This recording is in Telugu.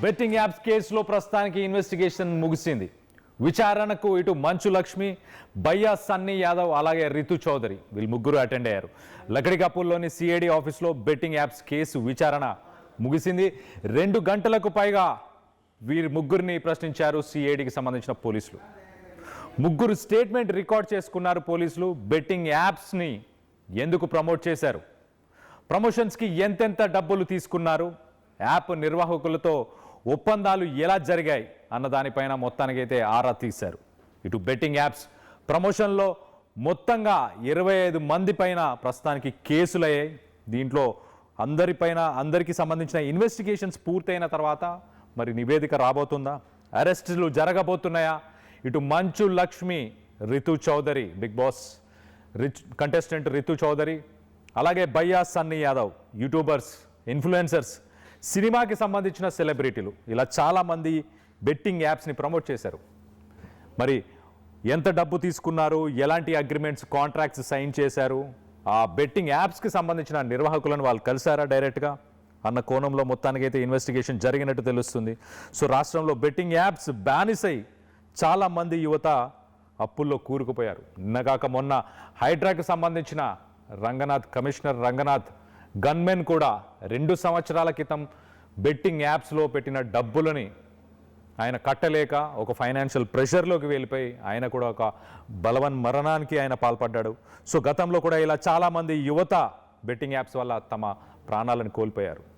బెట్టింగ్ యాప్స్ కేసులో ప్రస్తుతానికి ఇన్వెస్టిగేషన్ ముగిసింది. విచారణకు ఇటు మంచు లక్ష్మి, బయ్యా సన్నీ యాదవ్ అలాగే రితు చౌదరి వీళ్ళు ముగ్గురు అటెండ్ అయ్యారు. లకడికపూర్లోని సిఐడి ఆఫీస్లో బెట్టింగ్ యాప్స్ కేసు విచారణ ముగిసింది. 2 గంటలకు పైగా వీరి ముగ్గురిని ప్రశ్నించారు సిఐడికి సంబంధించిన పోలీసులు. ముగ్గురు స్టేట్మెంట్ రికార్డ్ చేసుకున్నారు పోలీసులు. బెట్టింగ్ యాప్స్ని ఎందుకు ప్రమోట్ చేశారు, ప్రమోషన్స్కి ఎంతెంత డబ్బులు తీసుకున్నారు, యాప్ నిర్వాహకులతో ఒప్పందాలు ఎలా జరిగాయి అన్న దానిపైన మొత్తానికైతే ఆరా తీశారు. ఇటు బెట్టింగ్ యాప్స్ ప్రమోషన్లో మొత్తంగా 25 మంది పైన ప్రస్తుతానికి కేసులయ్యాయి. దీంట్లో అందరికీ సంబంధించిన ఇన్వెస్టిగేషన్స్ పూర్తయిన తర్వాత మరి నివేదిక రాబోతుందా, అరెస్టులు జరగబోతున్నాయా? ఇటు Manchu Lakshmi, Ritu Chaudhary, Bigg Boss contestant Ritu Chaudhary, అలాగే బయ్యా సన్నీ యాదవ్, యూట్యూబర్స్, ఇన్ఫ్లుయెన్సర్స్, సినిమాకి సంబంధించిన సెలబ్రిటీలు, ఇలా చాలామంది బెట్టింగ్ యాప్స్ని ప్రమోట్ చేశారు. మరి ఎంత డబ్బు తీసుకున్నారు, ఎలాంటి అగ్రిమెంట్స్, కాంట్రాక్ట్స్ సైన్ చేశారు, ఆ బెట్టింగ్ యాప్స్కి సంబంధించిన నిర్వాహకులను వాళ్ళు కలిసారా డైరెక్ట్గా అన్న కోణంలో మొత్తానికైతే ఇన్వెస్టిగేషన్ జరిగినట్టు తెలుస్తుంది. సో రాష్ట్రంలో బెట్టింగ్ యాప్స్ బానిసై చాలామంది యువత అప్పుల్లో కూరుకుపోయారు. నిన్నగాక మొన్న హైడ్రాకి సంబంధించిన కమిషనర్ రంగనాథ్ గన్మెన్ కూడా 2 సంవత్సరాల క్రితం బెట్టింగ్ యాప్స్లో పెట్టిన డబ్బులని ఆయన కట్టలేక ఒక ఫైనాన్షియల్ ప్రెషర్లోకి వెళ్ళిపోయి ఆయన కూడా ఒక బలవన్ మరణానికి ఆయన పాల్పడ్డాడు. సో గతంలో కూడా ఇలా చాలామంది యువత బెట్టింగ్ యాప్స్ వల్ల తమ ప్రాణాలను కోల్పోయారు.